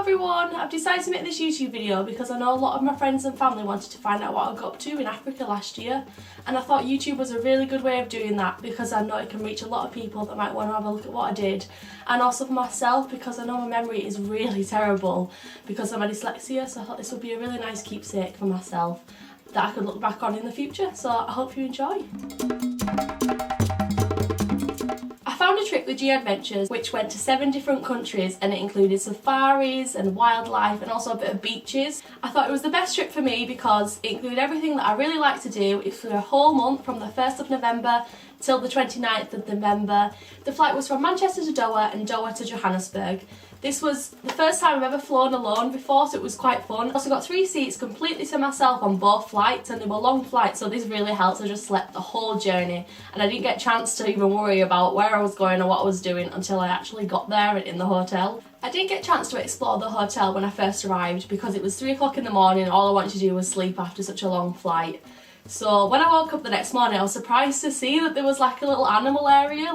everyone! I've decided to make this YouTube video because I know a lot of my friends and family wanted to find out what I got up to in Africa last year, and I thought YouTube was a really good way of doing that because I know it can reach a lot of people that might want to have a look at what I did, and also for myself because I know my memory is really terrible because of my dyslexia, so I thought this would be a really nice keepsake for myself that I could look back on in the future, so I hope you enjoy. I found a trip with G Adventures which went to 7 different countries, and it included safaris and wildlife and also a bit of beaches. I thought it was the best trip for me because it included everything that I really like to do. It's for a whole month from the 1st of November till the 29th of November. The flight was from Manchester to Doha and Doha to Johannesburg. This was the first time I've ever flown alone before, so it was quite fun. I also got 3 seats completely to myself on both flights, and they were long flights, so this really helped. I just slept the whole journey and I didn't get a chance to even worry about where I was going or what I was doing until I actually got there and in the hotel. I didn't get a chance to explore the hotel when I first arrived because it was 3 o'clock in the morning. All I wanted to do was sleep after such a long flight. So when I woke up the next morning, I was surprised to see that there was like a little animal area.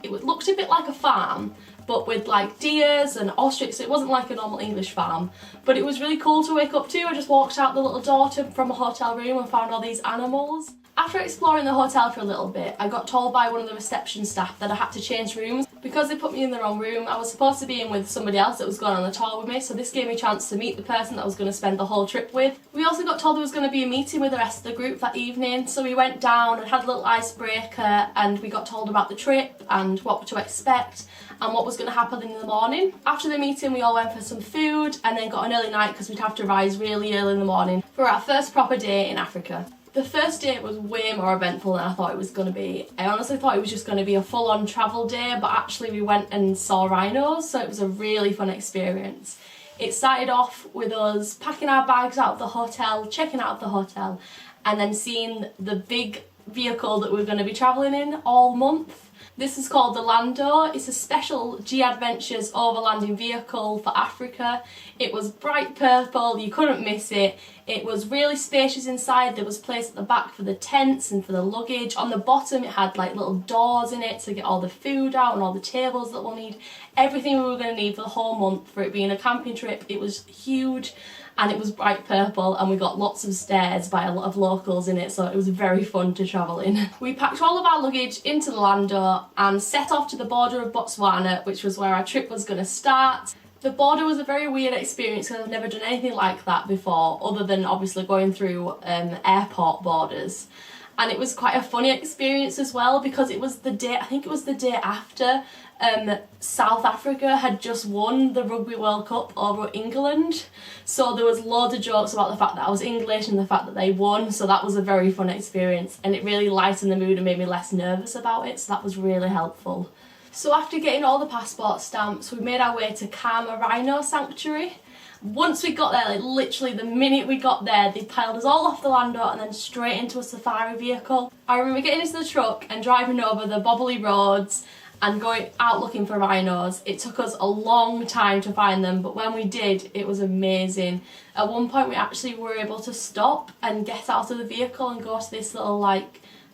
It looked a bit like a farm, but with like deers and ostriches. It wasn't like a normal English farm, but it was really cool to wake up to. I just walked out the little door from a hotel room and found all these animals. After exploring the hotel for a little bit, I got told by one of the reception staff that I had to change rooms. Because they put me in the wrong room, I was supposed to be in with somebody else that was going on the tour with me, so this gave me a chance to meet the person that I was going to spend the whole trip with. We also got told there was going to be a meeting with the rest of the group that evening, so we went down and had a little icebreaker, and we got told about the trip and what to expect and what was going to happen in the morning. After the meeting, we all went for some food and then got an early night because we'd have to rise really early in the morning for our first proper day in Africa. The first day was way more eventful than I thought it was going to be. I honestly thought it was just going to be a full-on travel day, but actually we went and saw rhinos, so it was a really fun experience. It started off with us packing our bags out of the hotel, checking out of the hotel, and then seeing the big vehicle that we're going to be travelling in all month. This is called the Lando. It's a special G Adventures overlanding vehicle for Africa. It was bright purple, you couldn't miss it. It was really spacious inside. There was place at the back for the tents and for the luggage. On the bottom it had like little doors in it to get all the food out and all the tables that we'll need. Everything we were going to need for the whole month for it being a camping trip. It was huge. And it was bright purple, and we got lots of stairs by a lot of locals in it, so it was very fun to travel in. We packed all of our luggage into the Lando and set off to the border of Botswana, which was where our trip was going to start. The border was a very weird experience because I've never done anything like that before, other than obviously going through airport borders. And it was quite a funny experience as well because it was the day, I think it was the day after South Africa had just won the Rugby World Cup over England. So there was loads of jokes about the fact that I was English and the fact that they won, so that was a very fun experience and it really lightened the mood and made me less nervous about it, so that was really helpful. So after getting all the passport stamps, we made our way to Kama Rhino Sanctuary. Once we got there, like literally the minute we got there, they piled us all off the Lando and then straight into a safari vehicle. I remember getting into the truck and driving over the bobbly roads and going out looking for rhinos. It took us a long time to find them, but when we did, it was amazing. At one point we actually were able to stop and get out of the vehicle and go to this little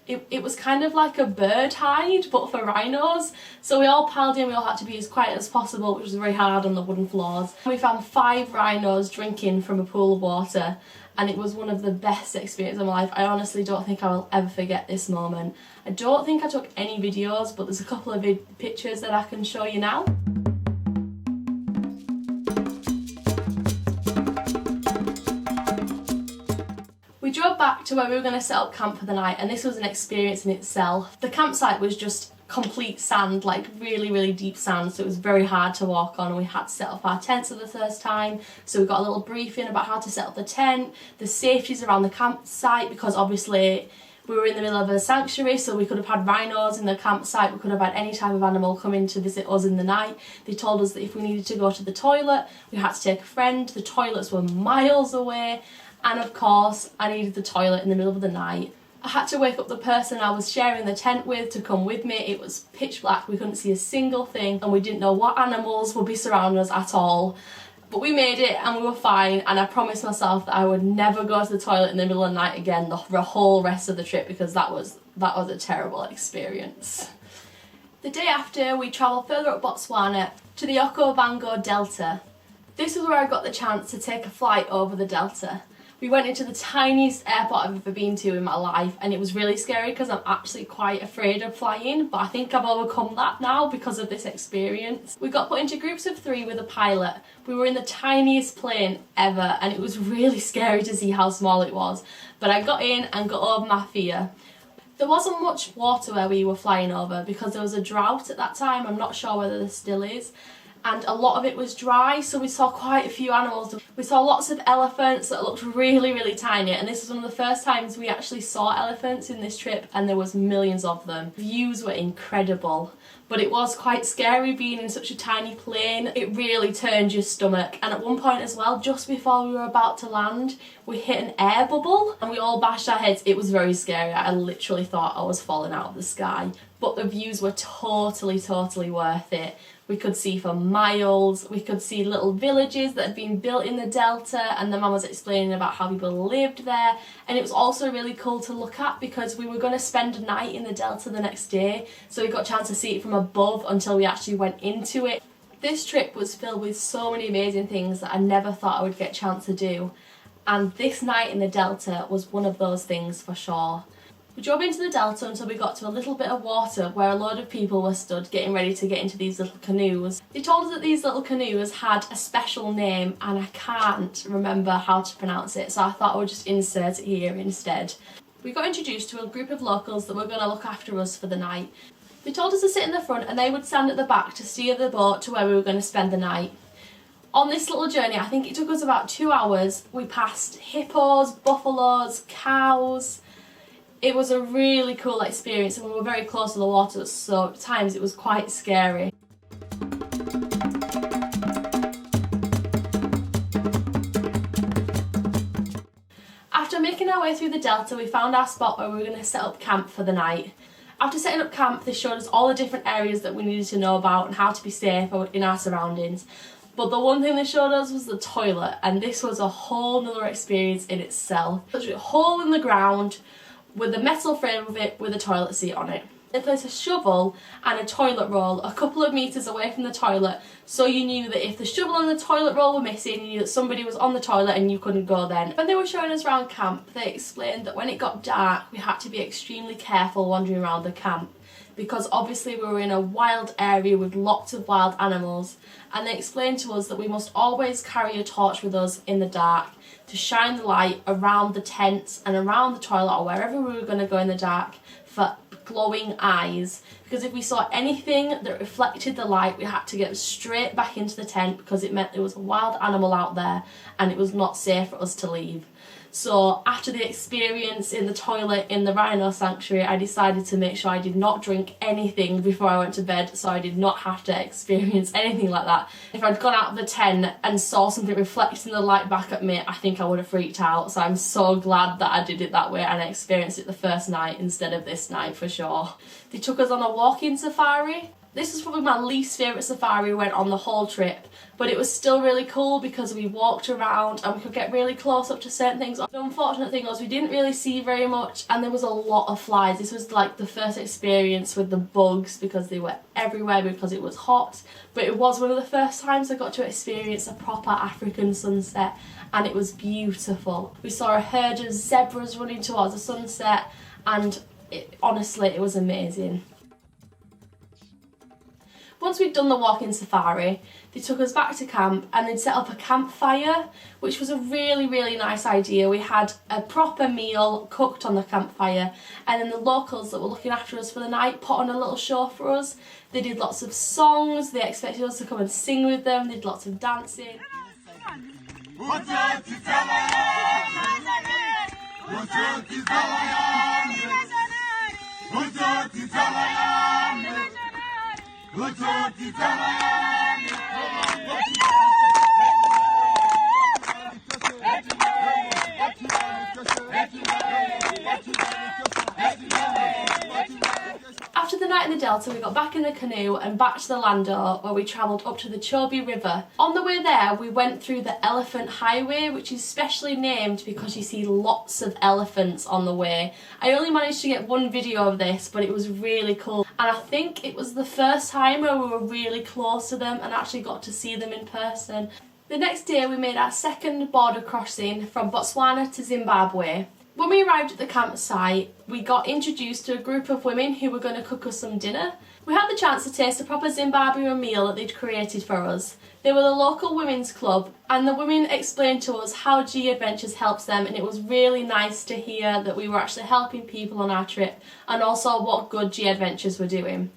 it was kind of like a bird hide but for rhinos, so we all piled in. We all had to be as quiet as possible, which was very hard on the wooden floors. We found 5 rhinos drinking from a pool of water, and it was one of the best experiences of my life. I honestly don't think I will ever forget this moment. I don't think I took any videos, but there's a couple of pictures that I can show you now. We drove back to where we were going to set up camp for the night, and this was an experience in itself. The campsite was just complete sand, like really, really deep sand, so it was very hard to walk on, and we had to set up our tents for the first time. So we got a little briefing about how to set up the tent, the safeties around the campsite, because obviously we were in the middle of a sanctuary, so we could have had rhinos in the campsite, we could have had any type of animal come in to visit us in the night. They told us that if we needed to go to the toilet, we had to take a friend. The toilets were miles away, and of course I needed the toilet in the middle of the night. I had to wake up the person I was sharing the tent with to come with me. It was pitch black, we couldn't see a single thing, and we didn't know what animals would be surrounding us at all. But we made it and we were fine, and I promised myself that I would never go to the toilet in the middle of the night again the whole rest of the trip, because that was a terrible experience. The day after, we travelled further up Botswana to the Okavango Delta. This was where I got the chance to take a flight over the Delta. We went into the tiniest airport I've ever been to in my life, and it was really scary because I'm actually quite afraid of flying, but I think I've overcome that now because of this experience. We got put into groups of 3 with a pilot. We were in the tiniest plane ever, and it was really scary to see how small it was, but I got in and got over my fear. There wasn't much water where we were flying over because there was a drought at that time. I'm not sure whether there still is. And a lot of it was dry, so we saw quite a few animals. We saw lots of elephants that looked really, really tiny, and this was one of the first times we actually saw elephants in this trip, and there was millions of them. Views were incredible, but it was quite scary being in such a tiny plane. It really turned your stomach, and at one point as well, just before we were about to land, we hit an air bubble and we all bashed our heads. It was very scary. I literally thought I was falling out of the sky, but the views were totally worth it. We could see for miles, we could see little villages that had been built in the Delta, and the mum was explaining about how people lived there, and it was also really cool to look at because we were going to spend a night in the Delta the next day, so we got a chance to see it from above until we actually went into it. This trip was filled with so many amazing things that I never thought I would get a chance to do, and this night in the Delta was one of those things for sure. We drove into the Delta until we got to a little bit of water where a load of people were stood getting ready to get into these little canoes. They told us that these little canoes had a special name and I can't remember how to pronounce it, so I thought I would just insert it here instead. We got introduced to a group of locals that were going to look after us for the night. They told us to sit in the front and they would stand at the back to steer the boat to where we were going to spend the night. On this little journey, I think it took us about 2 hours. We passed hippos, buffaloes, cows. It was a really cool experience, and we were very close to the water, so at times it was quite scary. After making our way through the Delta, we found our spot where we were going to set up camp for the night. After setting up camp, they showed us all the different areas that we needed to know about and how to be safe in our surroundings. But the one thing they showed us was the toilet, and this was a whole nother experience in itself. There's a hole in the ground with a metal frame of it with a toilet seat on it. They placed a shovel and a toilet roll a couple of metres away from the toilet, so you knew that if the shovel and the toilet roll were missing, you knew that somebody was on the toilet and you couldn't go then. When they were showing us around camp, they explained that when it got dark, we had to be extremely careful wandering around the camp, because obviously we were in a wild area with lots of wild animals, and they explained to us that we must always carry a torch with us in the dark to shine the light around the tents and around the toilet or wherever we were going to go in the dark for glowing eyes, because if we saw anything that reflected the light, we had to get straight back into the tent because it meant there was a wild animal out there and it was not safe for us to leave. So after the experience in the toilet in the Rhino sanctuary, I decided to make sure I did not drink anything before I went to bed, so I did not have to experience anything like that. If I'd gone out of the tent and saw something reflecting the light back at me, I think I would have freaked out. So I'm so glad that I did it that way and I experienced it the first night instead of this night for sure. They took us on a walking safari. This was probably my least favourite safari we went on the whole trip, but it was still really cool because we walked around and we could get really close up to certain things. The unfortunate thing was we didn't really see very much and there was a lot of flies. This was like the first experience with the bugs because they were everywhere because it was hot, but it was one of the first times I got to experience a proper African sunset and it was beautiful. We saw a herd of zebras running towards the sunset and honestly it was amazing. Once we'd done the walking safari, they took us back to camp and they'd set up a campfire, which was a really, really nice idea. We had a proper meal cooked on the campfire, and then the locals that were looking after us for the night put on a little show for us. They did lots of songs, they expected us to come and sing with them, they did lots of dancing. After the night in the Delta, we got back in the canoe and back to the Lando, where we travelled up to the Chobe River. On the way there, we went through the Elephant Highway, which is specially named because you see lots of elephants on the way. I only managed to get one video of this, but it was really cool. And I think it was the first time where we were really close to them and actually got to see them in person. The next day we made our second border crossing from Botswana to Zimbabwe. When we arrived at the campsite, we got introduced to a group of women who were going to cook us some dinner. We had the chance to taste a proper Zimbabwean meal that they'd created for us. They were the local women's club, and the women explained to us how G Adventures helps them, and it was really nice to hear that we were actually helping people on our trip and also what good G Adventures were doing.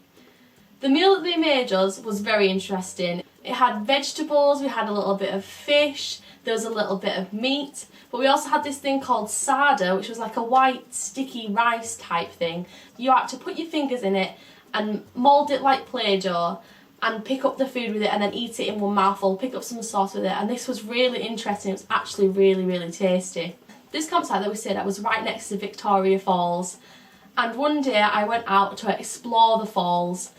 The meal that they made us was very interesting. It had vegetables, we had a little bit of fish, there was a little bit of meat, but we also had this thing called sada, which was like a white sticky rice type thing. You had to put your fingers in it and mould it like Play-Doh and pick up the food with it and then eat it in one mouthful, pick up some sauce with it, and this was really interesting. It was actually really tasty. This campsite that we stayed at was right next to Victoria Falls, and one day I went out to explore the falls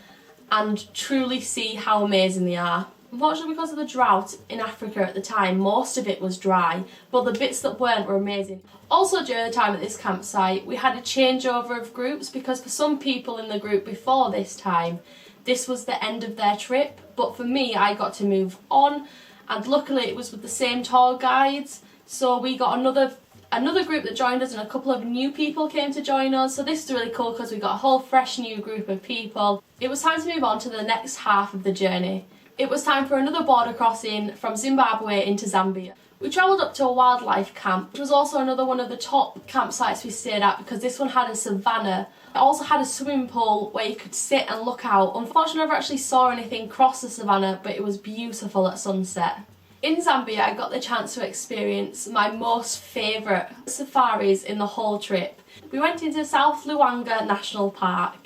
and truly see how amazing they are. Unfortunately, because of the drought in Africa at the time, most of it was dry, but the bits that weren't were amazing. Also, during the time at this campsite, we had a changeover of groups because for some people in the group before this time, this was the end of their trip, but for me, I got to move on, and luckily it was with the same tour guides, so we got another group that joined us, and a couple of new people came to join us, so this is really cool because we got a whole fresh new group of people. It was time to move on to the next half of the journey. It was time for another border crossing from Zimbabwe into Zambia. We travelled up to a wildlife camp, which was also another one of the top campsites we stayed at because this one had a savannah. It also had a swimming pool where you could sit and look out. Unfortunately, I never actually saw anything cross the savannah, but it was beautiful at sunset. In Zambia, I got the chance to experience my most favourite safaris in the whole trip. We went into South Luangwa National Park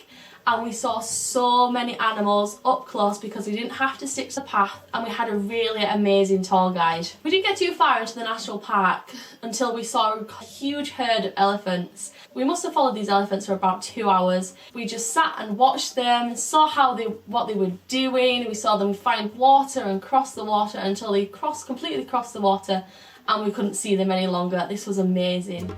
and we saw so many animals up close because we didn't have to stick to the path, and we had a really amazing tour guide. We didn't get too far into the national park until we saw a huge herd of elephants. We must have followed these elephants for about 2 hours. We just sat and watched them, saw what they were doing. We saw them find water and cross the water until they completely crossed the water and we couldn't see them any longer. This was amazing.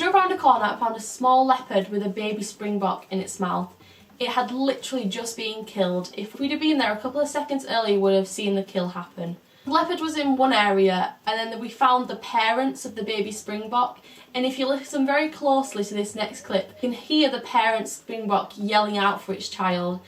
Around a corner, I found a small leopard with a baby springbok in its mouth. It had literally just been killed. If we'd have been there a couple of seconds earlier, we would have seen the kill happen. The leopard was in one area, and then we found the parents of the baby springbok, and if you listen very closely to this next clip, you can hear the parent springbok yelling out for its child.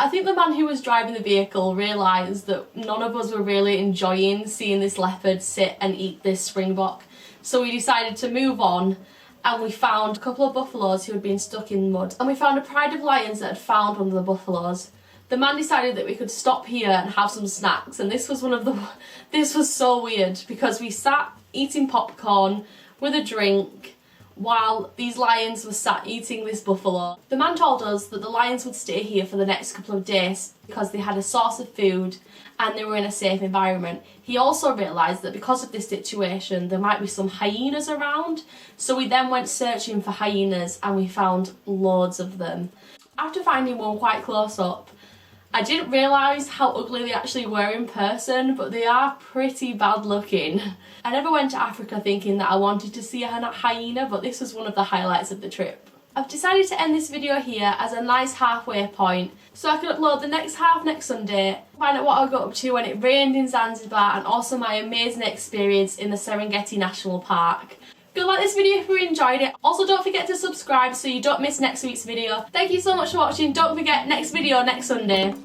I think the man who was driving the vehicle realised that none of us were really enjoying seeing this leopard sit and eat this springbok, so we decided to move on, and we found a couple of buffaloes who had been stuck in mud, and we found a pride of lions that had found one of the buffaloes. The man decided that we could stop here and have some snacks, and this was so weird because we sat eating popcorn with a drink while these lions were sat eating this buffalo. The man told us that the lions would stay here for the next couple of days because they had a source of food and they were in a safe environment. He also realised that because of this situation there might be some hyenas around, so we then went searching for hyenas and we found loads of them. After finding one quite close up, I didn't realise how ugly they actually were in person, but they are pretty bad looking. I never went to Africa thinking that I wanted to see a hyena, but this was one of the highlights of the trip. I've decided to end this video here as a nice halfway point, so I can upload the next half next Sunday, find out what I got up to when it rained in Zanzibar, and also my amazing experience in the Serengeti National Park. If you like this video, if you enjoyed it. Also, don't forget to subscribe so you don't miss next week's video. Thank you so much for watching. Don't forget, next video next Sunday.